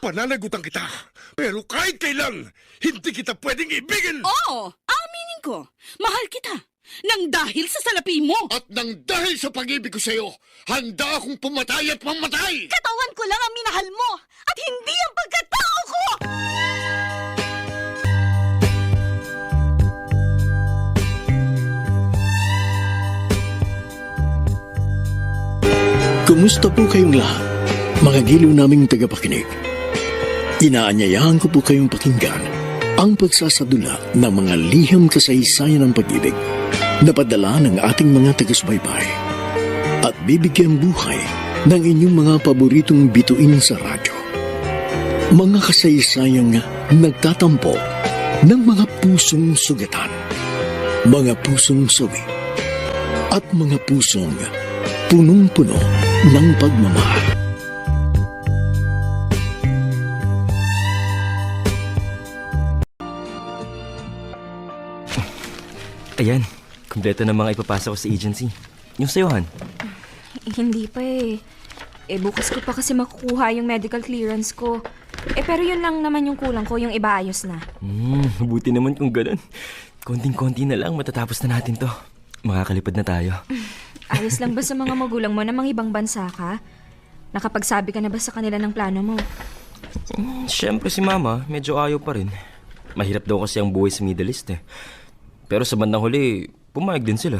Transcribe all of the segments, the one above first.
Pananagutan kita. Pero kahit kailan, hindi kita pwedeng ibigin. Oo, aminin ko. Mahal kita. Nang dahil sa salapi mo. At nang dahil sa pag-ibig ko sa'yo, handa akong pumatay at mamatay. Katawan ko lang ang minahal mo at hindi ang pagkatao ko! Kumusta po kayong lahat, mga giliw naming tagapakinig? Inaanyayahan ko po kayong pakinggan ang pagsasadula ng mga liham kasaysayan ng pag-ibig na padala ng ating mga taga-subaybay at bibigyan buhay ng inyong mga paboritong bituin sa radyo. Mga kasaysayang nagtatampo ng mga pusong sugatan, mga pusong sawi, at mga pusong punong-puno ng pagmamahal. Ayan, kumpleto na mga ipapasa ko sa agency. Yung sa'yo, Han? Hindi pa eh. Bukas ko pa kasi makukuha yung medical clearance ko. Pero yun lang naman yung kulang ko, yung ibaayos na. Buti naman kung ganun. Konting-konti na lang, matatapos na natin to. Makakalipad na tayo. Ayos lang ba sa mga magulang mo na mga ibang bansa ka? Nakapagsabi ka na ba sa kanila ng plano mo? Siyempre si Mama, medyo ayaw pa rin. Mahirap daw kasi ang buhay sa Middle East eh. Pero sa bandang huli, pumayag din sila.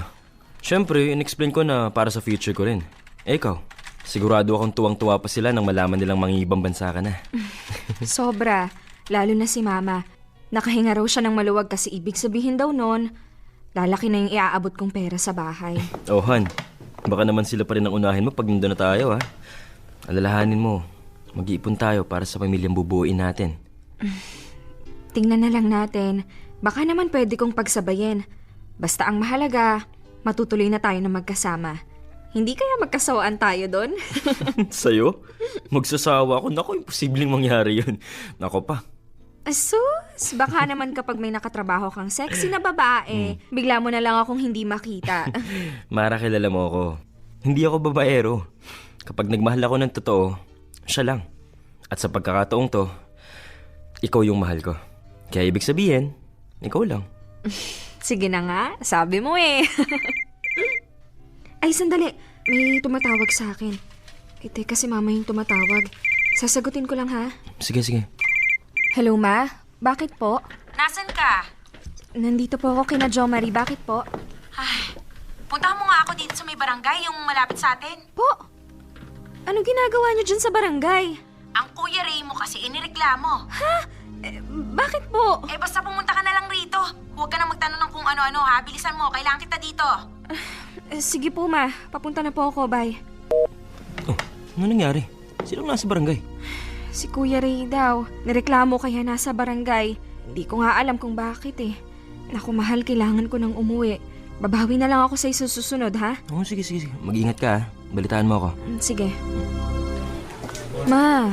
Siyempre, in-explain ko na para sa future ko rin. Ikaw, sigurado akong tuwang-tuwa pa sila nang malaman nilang mangibang bansa ka na. Sobra. Lalo na si Mama. Nakahinga raw siya ng maluwag kasi ibig sabihin daw nun, lalaki na yung iaabot kong pera sa bahay. Oh, Han, baka naman sila pa rin ang unahin mo pag nandun na tayo, ha? Alalahanin mo, mag-iipon tayo para sa pamilyang bubuuin natin. Tingnan na lang natin. Baka naman pwede kong pagsabayin. Basta ang mahalaga, matutuloy na tayo na magkasama. Hindi kaya magkasawaan tayo doon? Sa'yo? Magsasawa ako? Naku, imposibleng mangyari yun. Nako pa. Sus, baka naman kapag may nakatrabaho kang sexy na babae, bigla mo na lang akong hindi makita. Mara, kilala mo ako. Hindi ako babaero. Kapag nagmahal ako ng totoo, siya lang. At sa pagkakataong to, ikaw yung mahal ko. Kaya ibig sabihin, ikaw lang. Sige na nga, sabi mo eh. Ay, sandali. May tumatawag sa akin. Teka, si Mama yung tumatawag. Sasagutin ko lang ha. Sige, sige. Hello, Ma? Bakit po? Nasaan ka? Nandito po ako kina Jo Marie. Bakit po? Ay, puntahan mo nga ako dito sa may barangay, yung malapit sa atin. Po? Ano ginagawa niyo dyan sa barangay? Ang Kuya Ray mo kasi inireklamo. Bakit po? Basta pumunta ka na lang rito. Huwag ka na magtanong ng kung ano-ano ha. Bilisan mo, kailangan kita dito. Sige po, Ma. Papunta na po ako. Bye. Oh, ano nangyari? Sinong nasa barangay? Si Kuya Ray daw. Nireklamo kaya nasa barangay. Hindi ko nga alam kung bakit eh. Naku, mahal, kailangan ko nang umuwi. Babawi na lang ako sa susunod, ha? Oh, sige, sige, sige. Mag-ingat ka, ha? Balitaan mo ako. Sige. Ma,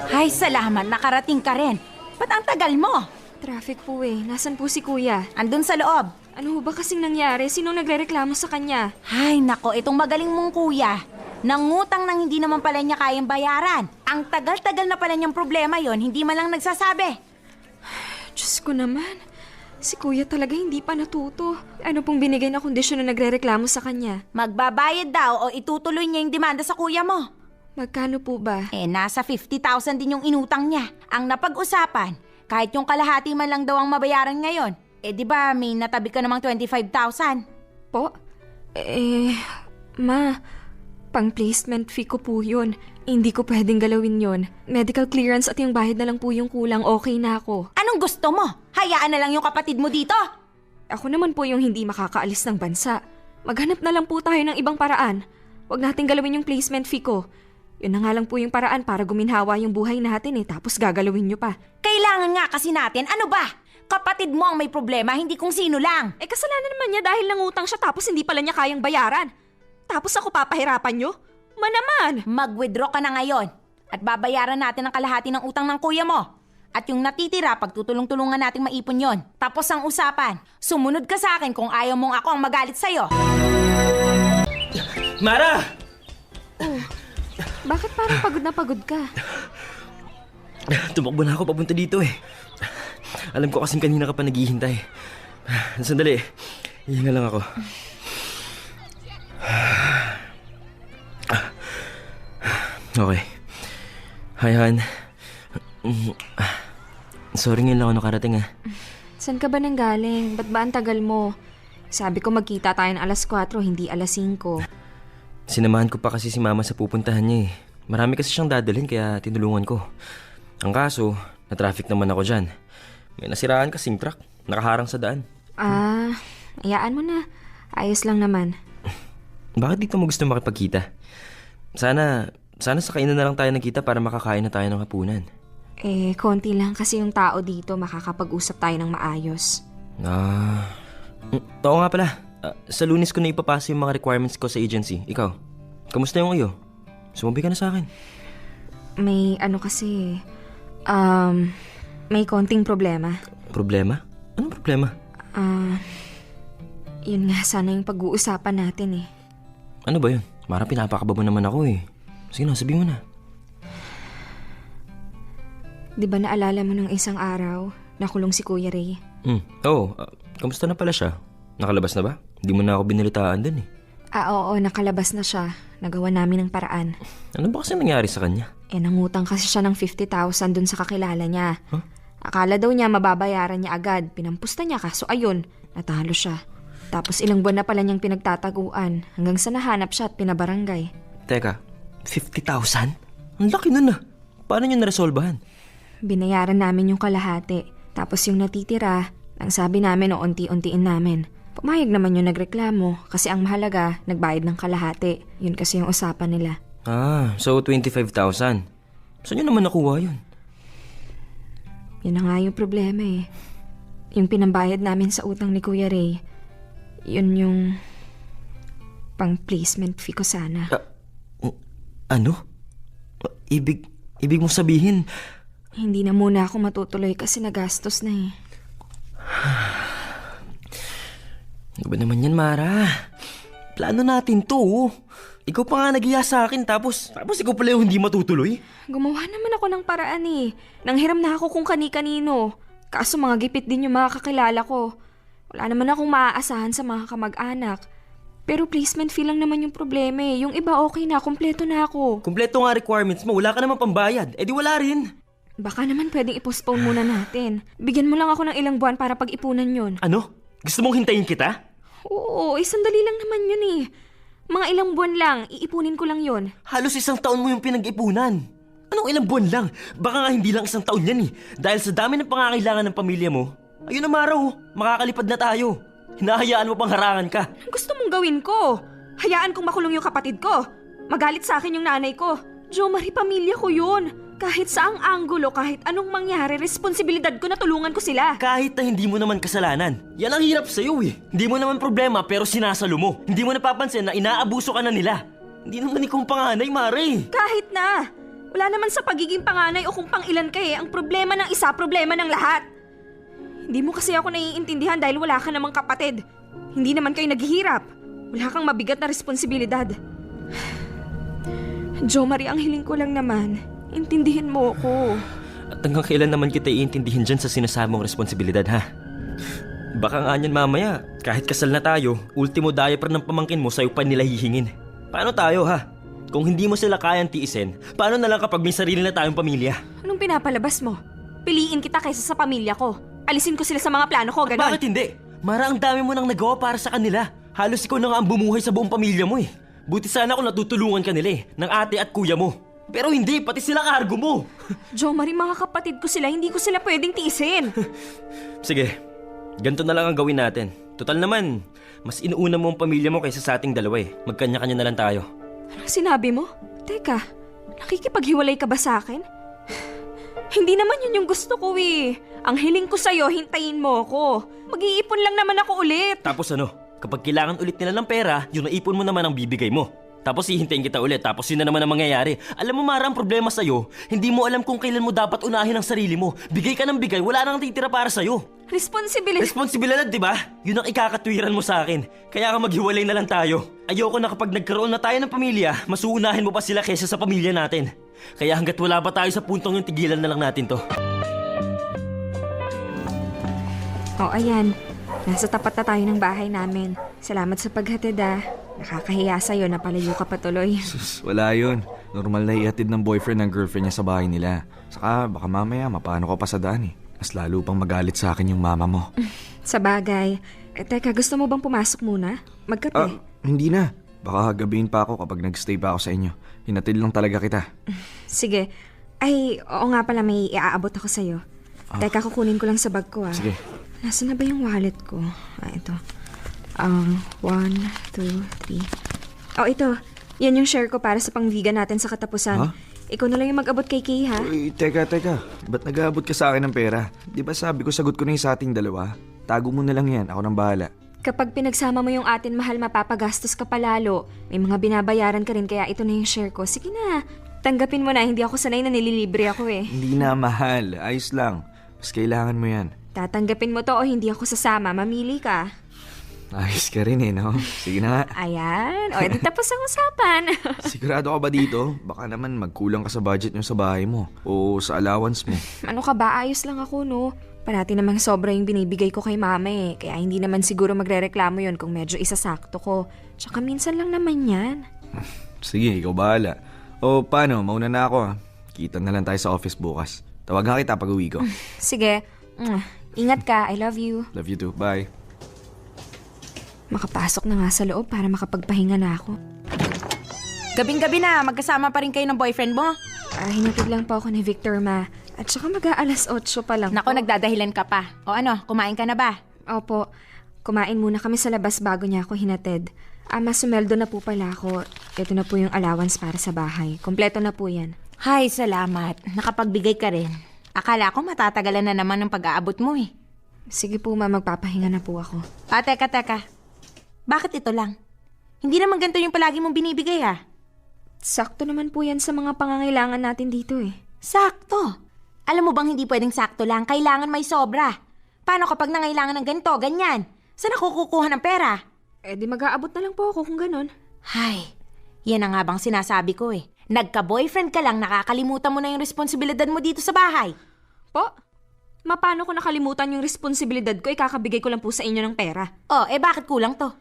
Hay, salamat. Nakarating ka rin. Ba't ang tagal mo? traffic po eh. Nasaan po si Kuya? Andun sa loob. Ano ba kasing nangyari? Sinong nagrereklamo sa kanya? Hay, nako, itong magaling mong kuya. Nangutang nang hindi naman pala niya kayang bayaran. Ang tagal-tagal na pala niyang problema yon, hindi man lang nagsasabi. Diyos ko naman. Si Kuya talaga hindi pa natuto. Ano pong binigay na kondisyon na nagrereklamo sa kanya? Magbabayad daw o itutuloy niya yung demanda sa kuya mo. Magkano po ba? Nasa 50,000 din yung inutang niya. Ang napag-usapan, kahit yung kalahati man lang daw ang mabayaran ngayon, di ba may natabi ka namang 25,000? Po? Ma, pang placement fee ko po yun. Hindi ko pwedeng galawin yon. Medical clearance at yung bayad na lang po yung kulang, okay na ako. Anong gusto mo? Hayaan na lang yung kapatid mo dito? Ako naman po yung hindi makakaalis ng bansa. Maghanap na lang po tayo ng ibang paraan. Huwag natin galawin yung placement fee ko. Yun na nga lang po yung paraan para guminhawa yung buhay natin tapos gagalawin nyo pa. Kailangan nga kasi natin, ano ba? Kapatid mo ang may problema, hindi kung sino lang. Kasalanan naman niya dahil nangutang siya tapos hindi pala niya kayang bayaran. Tapos ako papahirapan nyo? Manaman! Mag-withdraw ka na ngayon at babayaran natin ang kalahati ng utang ng kuya mo. At yung natitira, pagtutulong-tulungan nating maipon yon. Tapos ang usapan, sumunod ka sa akin kung ayaw mong ako ang magalit sa'yo. Mara! Bakit parang pagod na pagod ka? Tumakbo na ako papunta dito eh. Alam ko kasing kanina ka pa naghihintay. Sandali, hihinga lang ako. Okay. Hi, Han. Sorry ngayon lang ako nakarating ah. Saan ka ba nanggaling? Ba't ba ang tagal mo? Sabi ko magkita tayo ng alas 4, hindi alas 5. Sinamahan ko pa kasi si Mama sa pupuntahan niya eh. Marami kasi siyang dadalhin kaya tinulungan ko. Ang kaso, na-traffic naman ako dyan. May nasiraan kasing truck. Nakaharang sa daan. Hayaan mo na. Ayos lang naman. Bakit dito mo gusto makipagkita? Sana sa kainan na lang tayo nagkita para makakain na tayo ng hapunan. Konti lang kasi yung tao dito, makakapag-usap tayo ng maayos. Oo nga pala. Sa Lunes ko na ipapasa yung mga requirements ko sa agency. Ikaw, kamusta yung iyo? Sumabi ka na sa akin. May kasi, may konting problema. Problema? Anong problema? Yun nga sana yung pag-uusapan natin eh. Ano ba yun? Mara, pinapakaba mo naman ako eh. Sige na, sabihin mo na. Di ba naalala mo nung isang araw, nakulong si Kuya Ray? Oo. Kamusta na pala siya? Nakalabas na ba? Hindi mo na ako binalitaan dun eh. Oo, nakalabas na siya. Nagawa namin ng paraan. Ano ba kasi nangyari sa kanya? Nangutang kasi siya ng 50,000 dun sa kakilala niya. Huh? Akala daw niya mababayaran niya agad. Pinampusta niya kaso ayun, natalo siya. Tapos ilang buwan na pala niyang pinagtataguan hanggang sa nahanap siya at pinabarangay. Teka, 50,000? Ang laki nun ah. Paano niyo naresolbahan? Binayaran namin yung kalahati. Tapos yung natitira, ang sabi namin o unti-untiin namin. Pumayag naman yung nagreklamo kasi ang mahalaga, nagbayad ng kalahati. Yun kasi yung usapan nila. So 25,000. Saan niyo naman nakuha yun? Yun na nga yung problema eh. Yung pinambayad namin sa utang ni Kuya Ray, yun yung pang-placement fee ko sana. Ano? Ibig mo sabihin? Hindi na muna ako matutuloy kasi nagastos na eh. Ano ba naman yan, Mara? Plano natin to. Ikaw pa nga nag-iya sa akin tapos ikaw pala yung hindi matutuloy. Gumawa naman ako ng paraan eh. Nanghiram na ako kung kani-kanino. Kaso mga gipit din yung mga kakilala ko. Wala naman akong maaasahan sa mga kamag-anak. Pero placement fee lang naman yung problema eh. Yung iba okay na, kumpleto na ako. Kumpleto nga requirements mo, wala ka naman pambayad. Di wala rin. Baka naman pwedeng i-postpone muna natin. Bigyan mo lang ako ng ilang buwan para pag-ipunan yun. Ano? Gusto mong hintayin kita? Oo, sandali lang naman yun eh. Mga ilang buwan lang, iipunin ko lang yun. Halos 1 taon mo yung pinag-ipunan. Anong ilang buwan lang? Baka nga hindi lang 1 taon yan eh. Dahil sa dami ng pangangailangan ng pamilya mo, ayun na Mara makakalipad na tayo. Hinahayaan mo pang harangan ka. Anong gusto mong gawin ko? Hayaan kong makulong yung kapatid ko. Magalit sa akin yung nanay ko. Jo Marie, pamilya ko yun. Kahit saang anggulo, kahit anong mangyari, responsibilidad ko na tulungan ko sila. Kahit na hindi mo naman kasalanan. Yan ang hirap sa'yo eh. Hindi mo naman problema pero sinasalo mo. Hindi mo napapansin na inaabuso ka na nila. Hindi naman ikaw ang panganay, Mare. Kahit na. Wala naman sa pagiging panganay o kung pangilan ka eh. Ang problema ng isa, problema ng lahat. Hindi mo kasi ako naiintindihan dahil wala ka namang kapatid. Hindi naman kayo naghihirap. Wala kang mabigat na responsibilidad. Jo Marie, ang hiling ko lang naman. Intindihin mo ako. At hanggang kailan naman kita iintindihin dyan sa sinasamong responsibilidad, ha? Baka nga niyan mamaya, kahit kasal na tayo, ultimo diaper ng pamangkin mo sa'yo pa nila hihingin. Paano tayo, ha? Kung hindi mo sila kayang tiisin, paano na lang kapag may sarili na tayong pamilya? Anong pinapalabas mo? Piliin kita kaysa sa pamilya ko. Alisin ko sila sa mga plano ko, At gano'n. bakit hindi? Mara, ang dami mo nang nagawa para sa kanila. Halos ikaw na nga ang bumuhay sa buong pamilya mo eh. Buti sana kung natutulungan ka nila eh, ng ate at kuya mo. Pero hindi, pati sila kargo mo. Jo Marie, mga kapatid ko sila, hindi ko sila pwedeng tiisin. Sige, ganito na lang ang gawin natin. Total naman, mas inuuna mo ang pamilya mo kaysa sa ating dalawa eh. Magkanya-kanya na lang tayo. Anong sinabi mo? Teka, nakikipaghiwalay ka ba sa akin? Hindi naman yun yung gusto ko eh. Ang hiling ko sa'yo, hintayin mo ako. Mag-iipon lang naman ako ulit. Tapos ano, kapag kailangan ulit nila ng pera, yung naipon mo naman ang bibigay mo. Tapos hihintayin kita ulit, tapos yun na naman ang mangyayari. Alam mo, Mara, ang problema sa'yo, hindi mo alam kung kailan mo dapat unahin ang sarili mo. Bigay ka ng bigay, wala nang titira para sa'yo. Responsibilidad, di ba? Yun ang ikakatwiran mo sa akin. Kaya ka maghiwalay na lang tayo. Ayoko na kapag nagkaroon na tayo ng pamilya, masuunahin mo pa sila kaysa sa pamilya natin. Kaya hanggat wala pa tayo sa puntong yung tigilan na lang natin to. Oh, ayan. Nasa tapat na tayo ng bahay namin. Salamat sa paghatid ah. Nakakahiya sa'yo na palayo ka patuloy. Sus, wala yun. Normal na ihatid ng boyfriend ng girlfriend niya sa bahay nila. Saka baka mamaya mapano ka pa sa daan eh. Mas lalo pang magalit sa akin yung mama mo. Sa bagay. Teka, gusto mo bang pumasok muna? Magkape? Hindi na. Baka gabihin pa ako kapag nagstay pa ako sa inyo. Hinatid lang talaga kita. Sige. Ay, oo nga pala, may iaabot ako sa'yo. Teka, kukunin ko lang sa bag ko ah. Sige. Nasaan na ba yung wallet ko? Ito. 1, 2, 3. Oh, ito. Yan yung share ko para sa pang-vegan natin sa katapusan. Huh? Ikaw na lang yung mag-abot kay Kay, ha? Uy, teka. Ba't nag-aabot ka sa akin ng pera? Di ba sabi ko sagot ko na yung sa ating dalawa? Tago mo na lang yan. Ako nang bahala. Kapag pinagsama mo yung atin mahal, mapapagastos ka palalo. May mga binabayaran ka rin, kaya ito na yung share ko. Sige na. Tanggapin mo na, hindi ako sanay na nililibre ako eh. Hindi na, mahal. Ayos lang. Mas kailangan mo yan. Tatanggapin mo to o hindi ako sasama. Mamili ka. Ayos ka rin eh, no? Sige na nga. Ayan. O, edi tapos ang usapan. Sigurado ka ba dito? Baka naman magkulang ka sa budget nyo sa bahay mo o sa allowance mo. Ano ka ba? Ayos lang ako, no? Parati namang sobra yung binibigay ko kay mama eh. Kaya hindi naman siguro magrereklamo yon kung medyo isasakto ko. Tsaka minsan lang naman yan. Sige, ikaw bahala. O paano, mauna na ako ha. Kita na lang tayo sa office bukas. Tawagan kita pag uwi ko. Sige. Ingat ka. I love you. Love you too. Bye. Makapasok na nga sa loob para makapagpahinga na ako. Gabing-gabi na, magkasama pa rin kayo ng boyfriend mo? Hinatid lang po ako ni Victor, ma. At saka mag-aalas 8 pa lang Nako, po. nagdadahilan ka pa. O ano, kumain ka na ba? Opo. Kumain muna kami sa labas bago niya ako hinatid. Sumeldo na po pala ako. Ito na po yung allowance para sa bahay. Kompleto na po yan. Hay, salamat. Nakapagbigay ka rin. Akala ko matatagalan na naman ng pag-aabot mo eh. Sige po, ma. Magpapahinga na po ako. Teka. Bakit ito lang? Hindi naman ganito yung palagi mong binibigay ha? Sakto naman po yan sa mga pangangailangan natin dito eh. Sakto. Alam mo bang hindi pwedeng sakto lang? Kailangan may sobra. Paano kapag nangailangan ng ganito, ganyan? Saan ako kukuha ng pera? Di mag-aabot na lang po ako kung ganun. Hay, yan ang nga bang sinasabi ko eh. Nagka-boyfriend ka lang, nakakalimutan mo na yung responsibilidad mo dito sa bahay. Po? Paano ko nakalimutan yung responsibilidad ko? Ikakabigay ko lang po sa inyo ng pera. Bakit kulang to?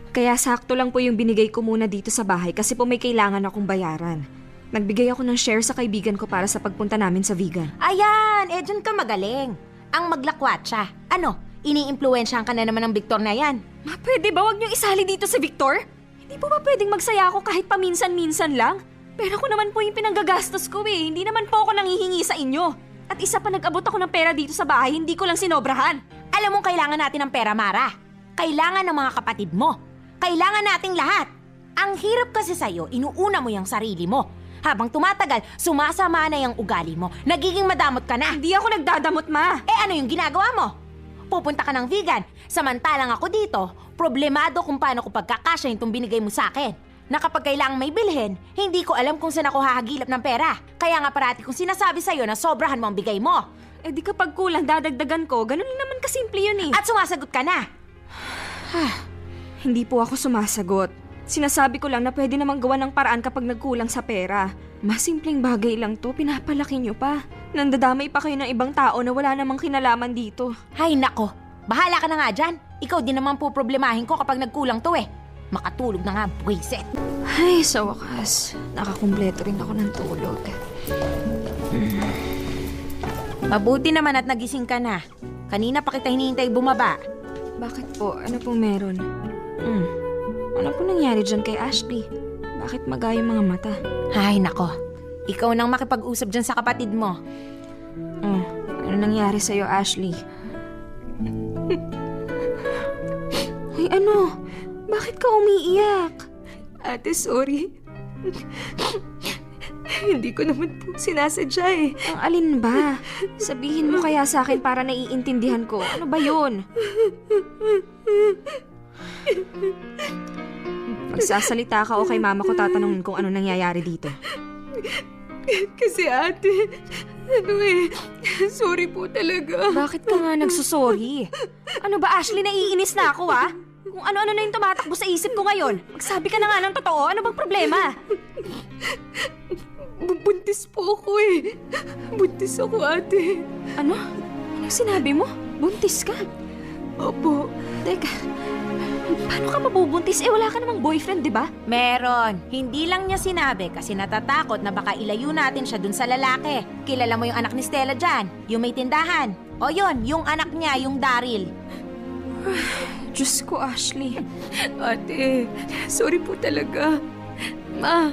Kaya sakto lang po yung binigay ko muna dito sa bahay kasi po may kailangan akong bayaran. Nagbigay ako ng share sa kaibigan ko para sa pagpunta namin sa vegan. Ayan, dyan ka magaling. Ang maglakwat siya. Ano, ini-impluwensyahan ka na naman ng Victor na yan? Ma, pwede ba wag niyong isali dito si Victor? Hindi po ba pwedeng magsaya ako kahit paminsan-minsan lang? Pera ko naman po yung pinanggagastos ko eh. Hindi naman po ako nanghihingi sa inyo. At isa pa nag-abot ako ng pera dito sa bahay, hindi ko lang sinobrahan. Alam mong kailangan natin ng pera, Mara. Kailangan ng mga kapatid mo. Kailangan nating lahat. Ang hirap kasi sa'yo, inuuna mo yung sarili mo. Habang tumatagal, sumasama na yung ugali mo. Nagiging madamot ka na. Hindi ako nagdadamot, ma. Ano yung ginagawa mo? Pupunta ka ng vegan. Samantalang ako dito, problemado kung paano ko pagkakasya yung binigay mo sa akin. Na kapag kailangang may bilhin, hindi ko alam kung saan ako hahagilap ng pera. Kaya nga parati kong sinasabi sa'yo na sobrahan mo ang bigay mo. Di kapag kulang, dadagdagan ko. Ganun lang naman kasimple yun eh. At sumasagot ka na. Hindi po ako sumasagot. Sinasabi ko lang na pwede namang gawa ng paraan kapag nagkulang sa pera. Mas simpleng bagay lang to, pinapalaki nyo pa. Nandadamay pa kayo ng ibang tao na wala namang kinalaman dito. Hay nako, bahala ka na nga dyan. Ikaw din naman po problemahin ko kapag nagkulang to eh. Makatulog na nga, buwisit. Ay, sa wakas, nakakumpleto rin ako ng tulog. Mabuti naman at nagising ka na. Kanina pa kita hinihintay bumaba. Bakit po? Ano pong meron? Ano po nangyari dyan kay Ashley? Bakit maga yung mga mata? Ay nako, ikaw nang makipag-usap dyan sa kapatid mo. Ano nangyari sa'yo, Ashley? Ay, ano? Bakit ka umiiyak? Ate, sorry. Hindi ko naman po sinasadya eh. Ang alin ba? Sabihin mo kaya sa akin para naiintindihan ko. Ano ba yun? Magsasalita ka o kay mama ko tatanungin kung ano nangyayari dito. Kasi ate, sorry po talaga. Bakit ka nga nagsusorry? Ano ba, Ashley, naiinis na ako, ha? Kung ano-ano na yung tumatakbo sa isip ko ngayon. Magsabi ka na nga ng totoo, ano bang problema? Buntis po ako eh. Buntis ako, ate. Ano? Anong sinabi mo? Buntis ka? Opo. Teka, paano ka mabubuntis? Wala ka namang boyfriend, di ba? Meron. Hindi lang niya sinabi kasi natatakot na baka ilayo natin siya dun sa lalaki. Kilala mo yung anak ni Stella dyan? Yung may tindahan. O yun, yung anak niya, yung Daryl. Diyos ko, Ashley. Ate, sorry po talaga. Ma,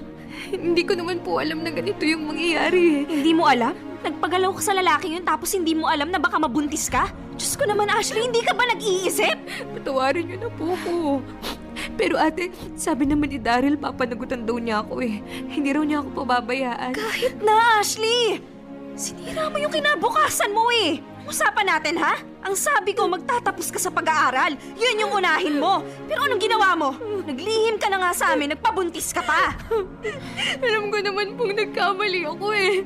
hindi ko naman po alam na ganito yung mangyayari. Hindi mo alam? Nagpagalaw ka sa lalaki yun tapos hindi mo alam na baka mabuntis ka? Diyos ko naman, Ashley, hindi ka ba nag-iisip? Patawarin niyo na po ako. Pero ate, sabi naman ni Daryl, papanagutan daw niya ako eh. Hindi raw niya ako pababayaan. Kahit na, Ashley! Sinira mo yung kinabukasan mo eh! Usapan natin, ha? Ang sabi ko, magtatapos ka sa pag-aaral. Yun yung unahin mo. Pero anong ginawa mo? Naglihim ka na nga sa amin, nagpabuntis ka pa. Alam ko naman pong nagkamali ako eh.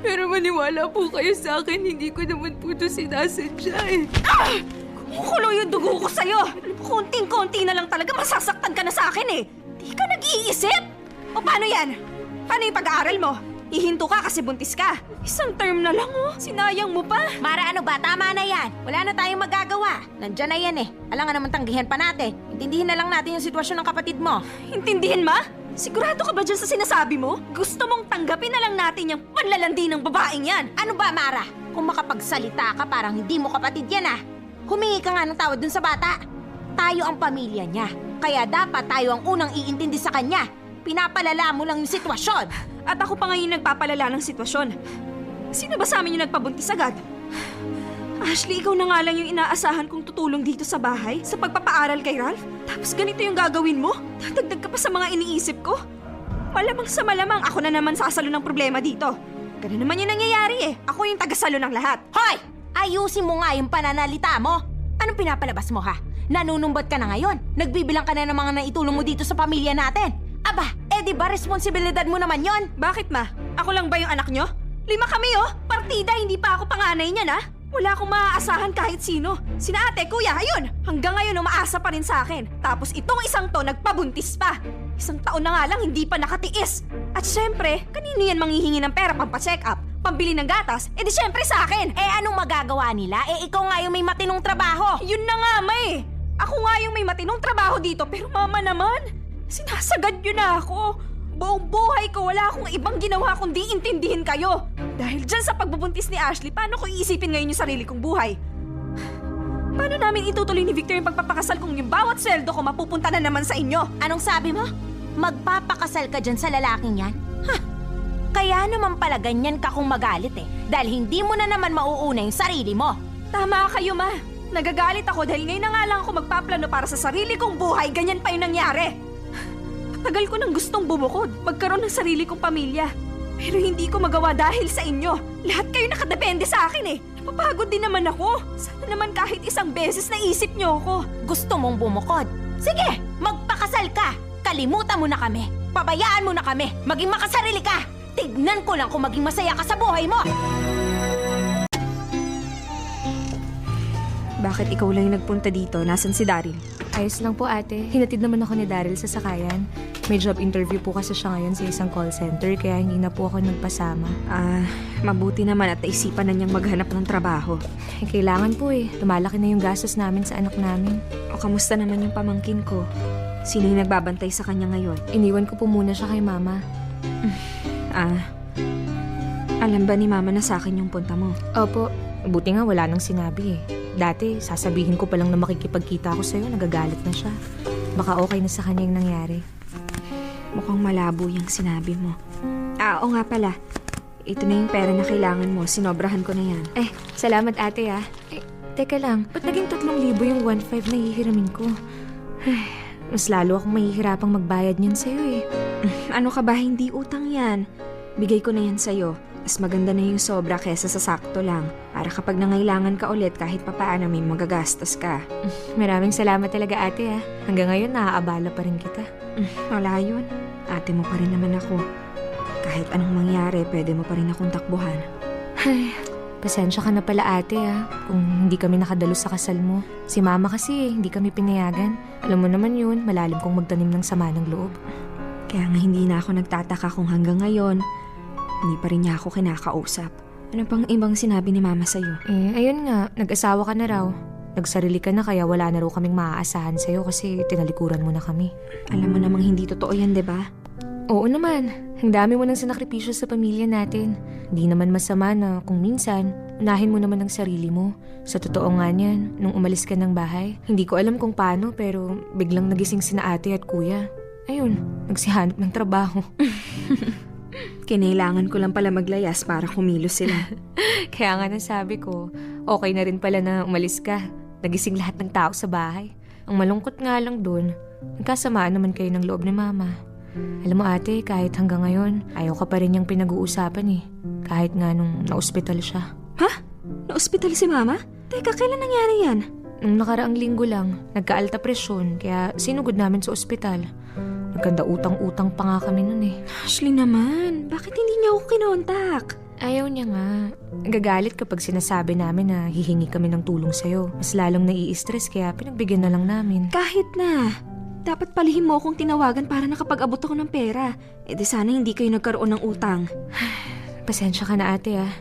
Pero maniwala po kayo sa akin, hindi ko naman po ito sinasadya eh. Kumukulo yung dugo ko sa'yo. Konting-konti na lang talaga, masasaktan ka na sa akin eh. Di ka nag-iisip? O paano yan? Paano yung pag-aaral mo? Ihinto ka kasi buntis ka. Isang term na lang oh. Sinayang mo pa. Mara, ano ba? Tama na yan. Wala na tayong magagawa. Nandyan na yan eh. Alam nga naman tanggihan pa natin. Intindihin na lang natin yung sitwasyon ng kapatid mo. Intindihin ma? Sigurado ka ba dyan sa sinasabi mo? Gusto mong tanggapin na lang natin yung panlalandi ng babaeng yan. Ano ba, Mara? Kung makapagsalita ka, parang hindi mo kapatid yan ah. Humingi ka nga ng tawad dun sa bata. Tayo ang pamilya niya. Kaya dapat tayo ang unang iintindi sa kanya. Pinapalala mo lang yung sitwasyon. At ako pa ngayon nagpapalala ng sitwasyon. Sino ba sa amin yung nagpabuntis agad? Ashley, ikaw na nga lang yung inaasahan kong tutulong dito sa bahay sa pagpapaaral kay Ralph. Tapos ganito yung gagawin mo? Dadagdag ka pa sa mga iniisip ko? Malamang sa malamang ako na naman sasalo ng problema dito. Ganun naman yung nangyayari eh. Ako yung tagasalo ng lahat. Hoy! Ayusin mo nga yung pananalita mo. Anong pinapalabas mo ha? Nanunumbat ka na ngayon. Nagbibilang ka na ng mga naitulong mo dito sa pamilya natin. Aba, di ba responsibilidad mo naman yon? Bakit ma? Ako lang ba yung anak nyo? 5 kami oh! Partida, hindi pa ako panganay niyan ha? Wala akong maaasahan kahit sino. Sina ate, kuya, ayun! Hanggang ngayon umaasa pa rin sa akin. Tapos itong isang to nagpabuntis pa. 1 taon na nga lang hindi pa nakatiis. At syempre, kanino yan manghihingi ng pera pampacheck up? Pambili ng gatas? Di syempre sa akin! Anong magagawa nila? Ikaw nga yung may matinong trabaho. Yun na nga, ma eh! Ako nga yung may matinong trabaho dito, pero mama naman! Sinasagad nyo na ako. Buong buhay ko wala akong ibang ginawa kundi intindihin kayo. Dahil dyan sa pagbubuntis ni Ashley, paano ko iisipin ngayon yung sarili kong buhay? Paano namin itutuloy ni Victor yung pagpapakasal kung yung bawat sweldo ko mapupunta na naman sa inyo? Anong sabi mo? Magpapakasal ka dyan sa lalaking yan? Kaya naman pala ganyan ka kung magalit eh. Dahil hindi mo na naman mauuna yung sarili mo. Tama kayo, ma. Nagagalit ako dahil ngayon na nga lang ako magpaplano para sa sarili kong buhay, ganyan pa yung nangyari. Tagal ko nang gustong bumukod, magkaroon ng sarili kong pamilya. Pero hindi ko magawa dahil sa inyo. Lahat kayo nakadepende sa akin eh. Napapagod din naman ako. Sana naman kahit isang beses naisip niyo ako. Gusto mong bumukod? Sige, magpakasal ka. Kalimutan mo na kami. Pabayaan mo na kami. Maging makasarili ka. Tignan ko lang kung maging masaya ka sa buhay mo. Bakit ikaw lang yung nagpunta dito? Nasaan si Daryl? Ayos lang po ate. Hinatid naman ako ni Daryl sa sakayan. May job interview po kasi siya ngayon sa isang call center kaya hindi na po ako nagpasama. Mabuti naman at naisipan na niyang maghanap ng trabaho. Kailangan po eh. Lumalaki na yung gastos namin sa anak namin. O kamusta naman yung pamangkin ko? Sino yung nagbabantay sa kanya ngayon? Iniwan ko po muna siya kay mama. Alam ba ni mama na sa akin yung punta mo? Opo. Buti nga wala nang sinabi eh. Dati, sasabihin ko palang na makikipagkita ako sa'yo, nagagalit na siya. Baka okay na sa kanya yung nangyari. Mukhang malabo yung sinabi mo. Oo nga pala. Ito na yung pera na kailangan mo. Sinobrahan ko na yan. Salamat ate ah. Teka lang, ba't naging 3,000 yung 1,500 na hihiramin ko? Mas lalo akong mahihirapang magbayad niyan sa'yo eh. Ano ka ba? Hindi utang yan. Bigay ko na yan sa'yo. Mas maganda na yung sobra kesa sa sakto lang. Para kapag nangailangan ka ulit kahit papaano may magagastos ka. Maraming salamat talaga ate ah. Hanggang ngayon naaabala pa rin kita. Wala yun. Ate mo pa rin naman ako. Kahit anong mangyari, pwede mo pa rin akong takbuhan. Ay, pasensya ka na pala ate ah. Kung hindi kami nakadalo sa kasal mo. Si mama kasi hindi kami pinayagan. Alam mo naman yun, malalim kong magtanim ng sama ng loob. Kaya nga hindi na ako nagtataka kung hanggang ngayon, hindi pa rin niya ako kinakausap. Ano pang ibang sinabi ni mama sa'yo? Ayun nga, nag-asawa ka na raw. Nagsarili ka na kaya wala na raw kaming maaasahan sa'yo kasi tinalikuran mo na kami. Alam mo namang hindi totoo yan, di ba? Oo naman, ang dami mo nang sinakripisyo sa pamilya natin. Hindi naman masama na kung minsan, unahin mo naman ang sarili mo. Sa totoo nga niyan, nung umalis ka ng bahay, hindi ko alam kung paano pero biglang nagising sina ate at kuya. Ayun, nagsihanap ng trabaho. Kinailangan ko lang pala maglayas para kumilos sila. Kaya nga nasabi ko, okay na rin pala na umalis ka. Nagising lahat ng tao sa bahay. Ang malungkot nga lang dun, nagkasamaan naman kayo ng loob ni mama. Alam mo ate, kahit hanggang ngayon, ayaw ka pa rin niyang pinag-uusapan eh. Kahit nga nung na-ospital siya. Ha? Na-ospital si mama? Teka, kailan nangyari yan? Nung nakaraang linggo lang, nagka-alta presyon kaya sinugod namin sa ospital. Nagkanda utang-utang pa nga kami nun eh. Ashley naman, bakit hindi niya ako kinontak? Ayaw niya nga. Nagagalit kapag sinasabi namin na hihingi kami ng tulong sa'yo. Mas lalong nai-stress kaya pinagbigyan na lang namin. Kahit na. Dapat palihim mo akong tinawagan para nakapag-abot ako ng pera. E di sana hindi kayo nagkaroon ng utang. Pasensya ka na ate ah.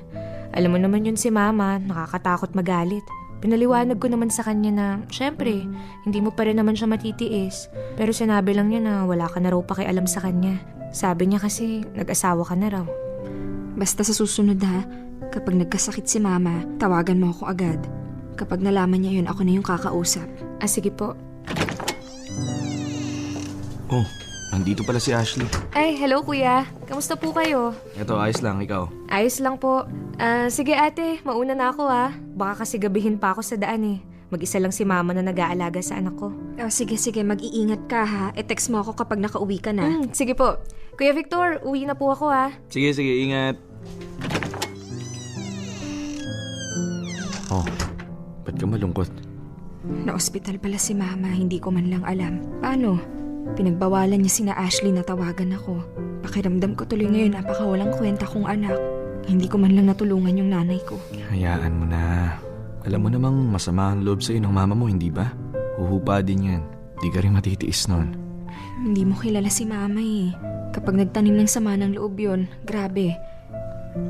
Alam mo naman yun si mama, nakakatakot magalit. Pinaliwanag ko naman sa kanya na, syempre, hindi mo pa rin naman siya matitiis. Pero sinabi lang niya na wala ka na raw pakialam sa kanya. Sabi niya kasi, nag-asawa ka na raw. Basta sa susunod ha, kapag nagkasakit si mama, tawagan mo ako agad. Kapag nalaman niya yun, ako na yung kakausap. Ah, sige po. Oh, nandito pala si Ashley. Ay, hello kuya. Kamusta po kayo? Eto, ayos lang, ikaw. Ayos lang po. Sige ate, mauna na ako ah. Baka kasi gabihin pa ako sa daan eh. Mag-isa lang si mama na nag-aalaga sa anak ko. Oh, sige, mag-iingat ka ha. E-text mo ako kapag nakauwi ka na. Sige po. Kuya Victor, uwi na po ako ah. Sige, ingat. Oh, ba't ka malungkot? Na-ospital pala si mama, hindi ko man lang alam. Paano? Pinagbawalan niya sina Ashley na tawagan ako. Pakiramdam ko tuloy ngayon napakawalang kwenta kong anak. Hindi ko man lang natulungan yung nanay ko. Hayaan mo na. Alam mo namang masama ang loob sa'yo ng mama mo, hindi ba? Huhupa din yan. Di ka rin matitiis nun. Hindi mo kilala si mama eh. Kapag nagtanim ng sama ng loob yun, grabe.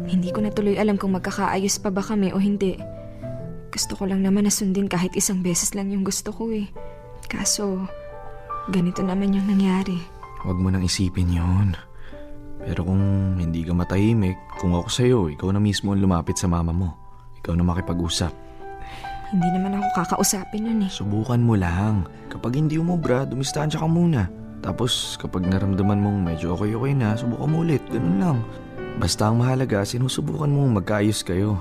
Hindi ko na tuloy alam kung magkakaayos pa ba kami o hindi. Gusto ko lang naman na sundin kahit isang beses lang yung gusto ko eh. Kaso, ganito naman yung nangyari. Huwag mo nang isipin yon. Pero kung hindi ka matahimik, kung ako sa'yo, ikaw na mismo ang lumapit sa mama mo. Ikaw na makipag-usap. Hindi naman ako kakausapin nun eh. Subukan mo lang. Kapag hindi umubra, dumistansya ka muna. Tapos kapag naramdaman mong medyo okay na, subukan mo ulit. Ganun lang. Basta ang mahalaga, sinusubukan mong magkaayos kayo.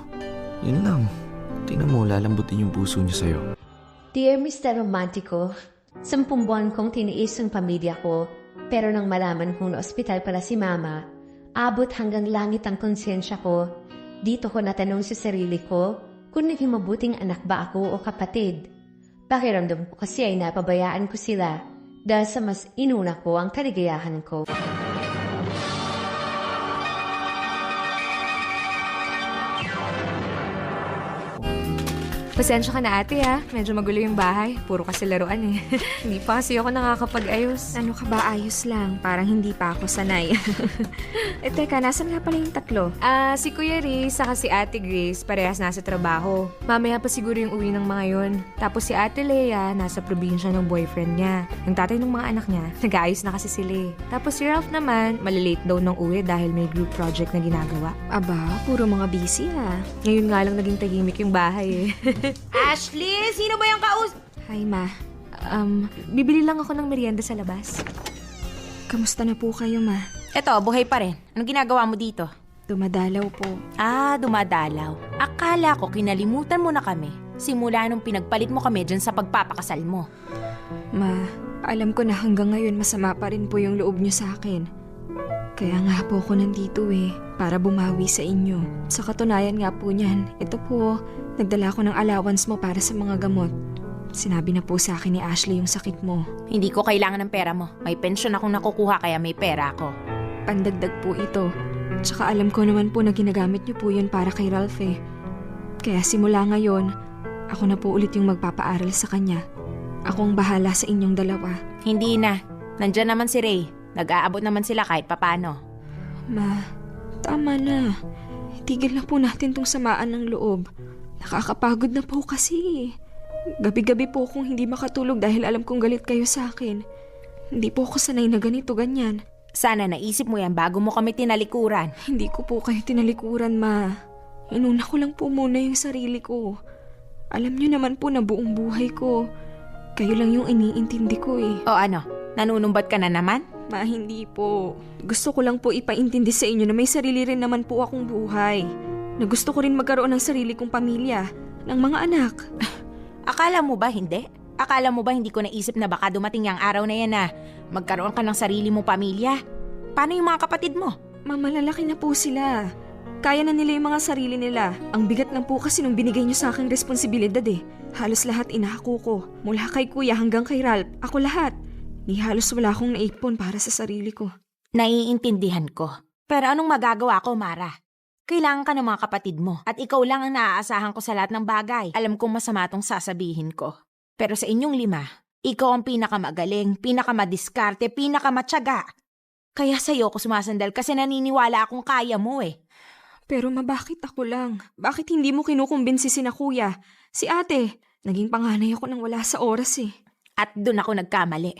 Yun lang. Tingnan mo, lalambutin yung puso niya sa'yo. Dear Mr. Romantico, 10 buwan kong tiniis ang pamilya ko, pero nang malaman kong na-ospital pala si Mama, abot hanggang langit ang konsensya ko. Dito ko natanong sa sarili ko kung naging mabuting anak ba ako o kapatid. Pakiramdam ko kasi ay napabayaan ko sila dahil sa mas inuna ko ang kaligayahan ko. Pasensya ka na ate ah. Medyo magulo yung bahay. Puro kasi laruan eh. Hindi pa kasi ako nakakapag-ayos. Ano ka ba, ayos lang? Parang hindi pa ako sanay. Teka, nasan nga pala yung tatlo? Si Kuya Riz, saka si Ate Grace, parehas nasa trabaho. Mamaya pa siguro yung uwi ng mga yon. Tapos si Ate Lea, nasa probinsya ng boyfriend niya. Yung tatay ng mga anak niya, nag-aayos na kasi sila. Tapos si Ralph naman, malilate daw ng uwi dahil may group project na ginagawa. Aba, puro mga busy ah. Ngayon nga lang naging tahimik yung bahay eh. Ashley, sino ba yung Hi ma, Bibili lang ako ng merienda sa labas. kamusta na po kayo ma? Eto, buhay pa rin. Anong ginagawa mo dito? Dumadalaw po. Dumadalaw. Akala ko kinalimutan mo na kami. Simula nung pinagpalit mo kami dyan sa pagpapakasal mo. Ma, alam ko na hanggang ngayon masama pa rin po yung loob niyo sa akin. Kaya nga po ako nandito para bumawi sa inyo. Sa katunayan nga po niyan, ito po, nagdala ko ng allowance mo para sa mga gamot. Sinabi na po sa akin ni Ashley yung sakit mo. Hindi ko kailangan ng pera mo. May pensyon akong nakukuha kaya may pera ako. Pandagdag po ito. Tsaka alam ko naman po na ginagamit niyo po yun para kay Ralph Kaya simula ngayon, ako na po ulit yung magpapaaral sa kanya. Akong bahala sa inyong dalawa. Hindi na. Nandyan naman si Ray. Nag-aabot naman sila kahit papano. Ma, tama na. Tigil na po natin tong samaan ng loob. Nakakapagod na po kasi. Gabi-gabi po akong hindi makatulog dahil alam kong galit kayo sa akin. Hindi po ako sanay na ganito ganyan. Sana naisip mo yan bago mo kami tinalikuran. Hindi ko po kayo tinalikuran, Ma. Inuna ko lang po muna yung sarili ko. Alam niyo naman po na buong buhay ko. Kayo lang yung iniintindi ko O ano, nanunumbat ka na naman? Ma, hindi po. Gusto ko lang po ipaintindi sa inyo na may sarili rin naman po akong buhay. Na gusto ko rin magkaroon ng sarili kong pamilya, ng mga anak. Akala mo ba hindi? Akala mo ba hindi ko naisip na baka dumating yung araw na yan na magkaroon ka ng sarili mong pamilya? Paano yung mga kapatid mo? Malalaki na po sila. Kaya na nila yung mga sarili nila. Ang bigat lang po kasi nung binigay niyo sa aking responsibilidad Halos lahat inahako ko. Mula kay kuya hanggang kay Ralph. Ako lahat. Ni halos wala akong naipon para sa sarili ko. Naiintindihan ko. Pero anong magagawa ko, Mara? Kailangan ka ng mga kapatid mo. At ikaw lang ang naaasahan ko sa lahat ng bagay. Alam kong masama tong sasabihin ko. Pero sa inyong 5, ikaw ang pinakamagaling, pinakamadiskarte, pinakamatyaga. Kaya sa'yo ko sumasandal kasi naniniwala akong kaya mo Pero bakit ako lang? Bakit hindi mo kinukumbinsi sina kuya? Si ate, naging panganay ako nang wala sa oras At doon ako nagkamali.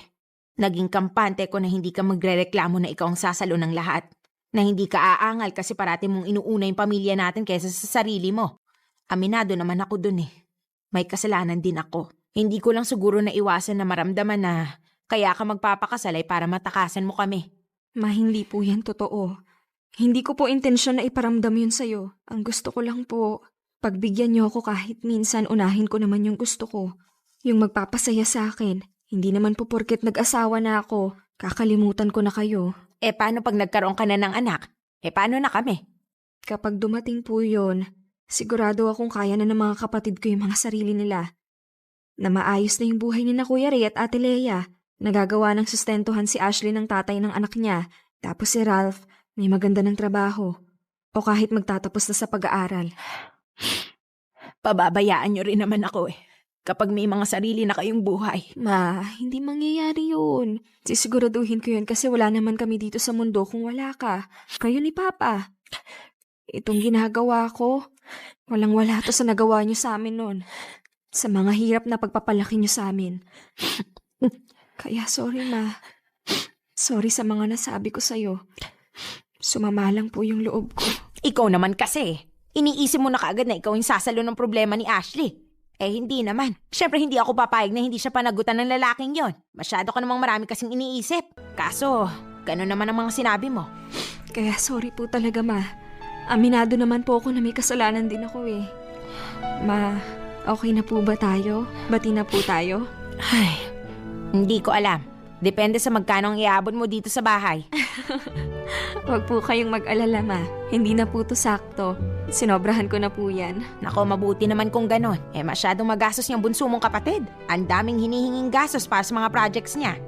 Naging kampante ko na hindi ka magrereklamo na ikaw ang sasalo ng lahat. Na hindi ka aangal kasi parati mong inuuna yung pamilya natin kaysa sa sarili mo. Aminado naman ako dun May kasalanan din ako. Hindi ko lang siguro na iwasan na maramdaman na kaya ka magpapakasalay para matakasan mo kami. Ma, hindi po yan totoo. Hindi ko po intensyon na iparamdam yun sa'yo. Ang gusto ko lang po, pagbigyan niyo ako kahit minsan unahin ko naman yung gusto ko. Yung magpapasaya sa akin. Hindi naman po porket nag-asawa na ako, kakalimutan ko na kayo. Paano pag nagkaroon ka na ng anak? Paano na kami? Kapag dumating po yun, sigurado akong kaya na ng mga kapatid ko yung mga sarili nila. Na maayos na yung buhay ni na Kuya Ray at Ate Lea. Nagagawa ng sustentuhan si Ashley ng tatay ng anak niya. Tapos si Ralph, may maganda ng trabaho. O kahit magtatapos na sa pag-aaral. Pababayaan niyo rin naman ako kapag may mga sarili na kayong buhay. Ma, hindi mangyayari yun. Sisiguraduhin ko yun kasi wala naman kami dito sa mundo kung wala ka. Kayo ni Papa. Itong ginagawa ko, walang-wala to sa nagawa niyo sa amin nun. Sa mga hirap na pagpapalaki niyo sa amin. Kaya sorry, Ma. Sorry sa mga nasabi ko sa'yo. Sumama lang po yung loob ko. Ikaw naman kasi. Iniisip mo na kaagad na ikaw yung sasalo ng problema ni Ashley. Hindi naman. Siyempre hindi ako papayag na hindi siya panagutan ng lalaking yon. Masyado ka namang marami kasing iniisip. Kaso, gano'n naman ang mga sinabi mo. Kaya sorry po talaga, Ma. Aminado naman po ako na may kasalanan din ako Ma, okay na po ba tayo? Bati na po tayo? Ay, hindi ko alam. Depende sa magkano ang iabot mo dito sa bahay. Huwag po kayong mag-alala, Ma. Hindi na po to sakto. Sinobrahan ko na po yan. Nako, mabuti naman kung ganon. Masyadong magastos niyang bunso mong kapatid. Ang daming hinihinging gastos para sa mga projects niya.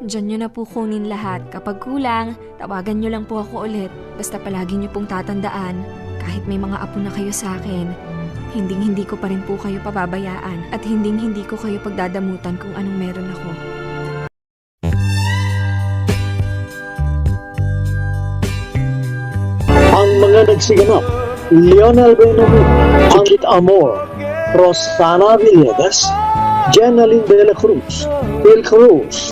Diyan niyo na po kunin lahat. Kapag kulang, tawagan niyo lang po ako ulit. Basta palagi niyo pong tatandaan, kahit may mga apo na kayo sa akin, hindi ko pa rin po kayo pababayaan at hindi ko kayo pagdadamutan kung anong meron ako. Ang mga nagsiganap, Lionel Benjamin, Angkit Amor, Rosana Villegas, Jenaline de la Cruz, Bill Cruz,